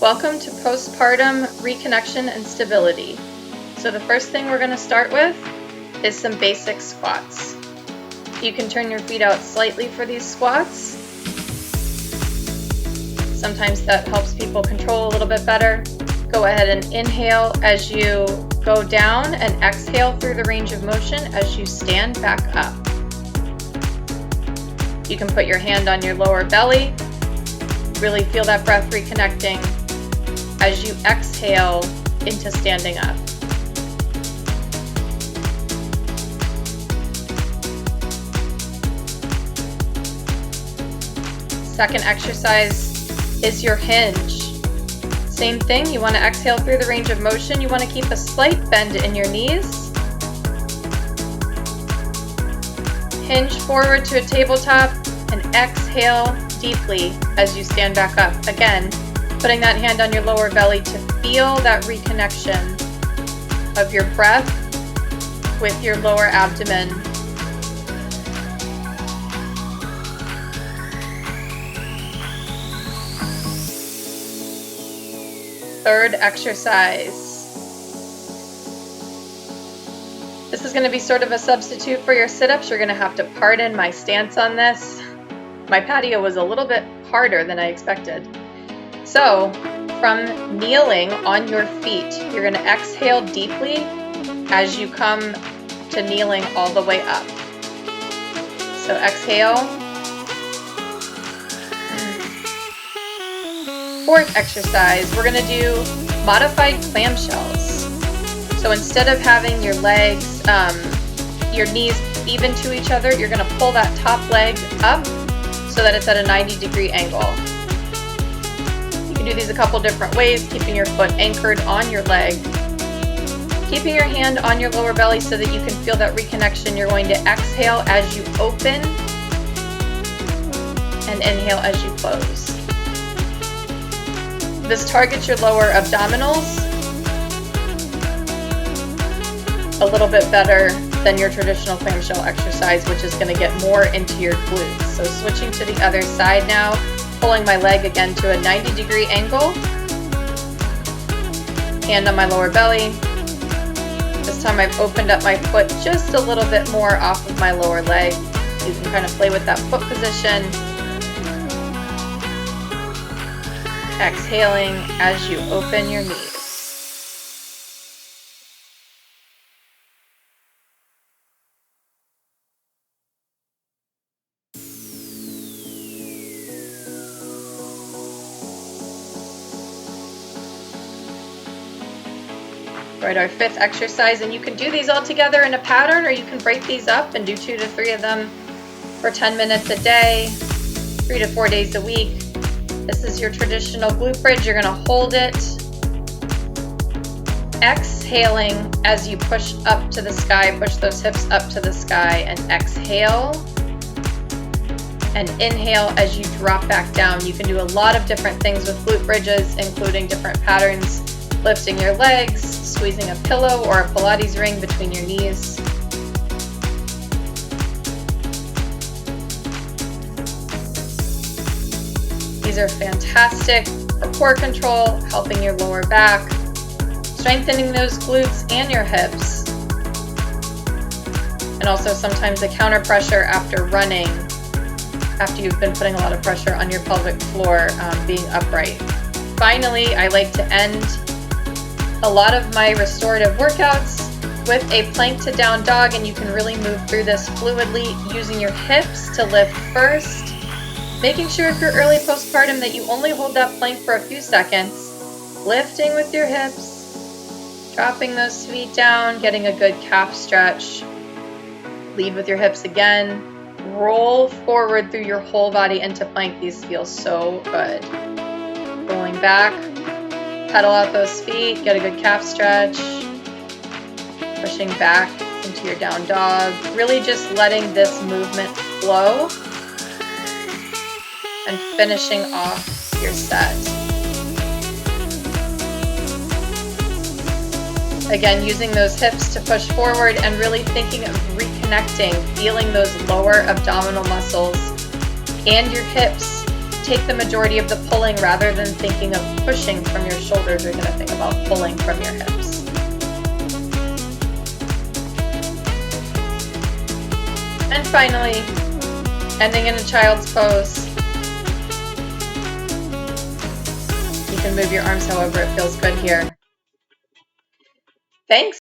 Welcome to Postpartum Reconnection and Stability. So the first thing we're going to start with is some basic squats. You can turn your feet out slightly for these squats. Sometimes that helps people control a little bit better. Go ahead and inhale as you go down and exhale through the range of motion as you stand back up. You can put your hand on your lower belly. Really feel that breath reconnecting as you exhale into standing up. Second exercise is your hinge. Same thing, you want to exhale through the range of motion. You want to keep a slight bend in your knees. Hinge forward to a tabletop and exhale deeply as you stand back up. Again, putting that hand on your lower belly to feel that reconnection of your breath with your lower abdomen. Third exercise. This is going to be sort of a substitute for your sit-ups. You're going to have to pardon my stance on this. My patio was a little bit harder than I expected. So, from kneeling on your feet, you're going to exhale deeply as you come to kneeling all the way up. So exhale. Fourth exercise, we're going to do modified clamshells. So instead of having your legs, your knees even to each other, you're going to pull that top leg up so that it's at a 90-degree angle. You can do these a couple different ways, keeping your foot anchored on your leg, keeping your hand on your lower belly so that you can feel that reconnection. You're going to exhale as you open and inhale as you close. This targets your lower abdominals a little bit better than your traditional clamshell exercise, which is going to get more into your glutes. So switching to the other side now, pulling my leg again to a 90-degree angle. Hand on my lower belly. This time I've opened up my foot just a little bit more off of my lower leg. You can kind of play with that foot position. Exhaling as you open your knees. Right, our fifth exercise, and you can do these all together in a pattern, or you can break these up and do 2 to 3 of them for 10 minutes a day, 3 to 4 days a week. This is your traditional glute bridge. You're going to hold it, exhaling as you push up to the sky, push those hips up to the sky, and exhale, and inhale as you drop back down. You can do a lot of different things with glute bridges, including different patterns, lifting your legs, squeezing a pillow or a Pilates ring between your knees. These are fantastic for core control, helping your lower back, strengthening those glutes and your hips, and also sometimes a counter pressure after running, after you've been putting a lot of pressure on your pelvic floor, being upright. Finally, I like to end a lot of my restorative workouts with a plank to down dog, and you can really move through this fluidly using your hips to lift first. Making sure if you're early postpartum that you only hold that plank for a few seconds, lifting with your hips, dropping those feet down, getting a good calf stretch. Lead with your hips again. Roll forward through your whole body into plank. These feel so good. Rolling back, pedal out those feet, get a good calf stretch. Pushing back into your down dog. Really just letting this movement flow. And finishing off your set. Again, using those hips to push forward and really thinking of reconnecting, feeling those lower abdominal muscles and your hips take the majority of the pulling rather than thinking of pushing from your shoulders. You're going to think about pulling from your hips. And finally, ending in a child's pose. You can move your arms however it feels good here. Thanks.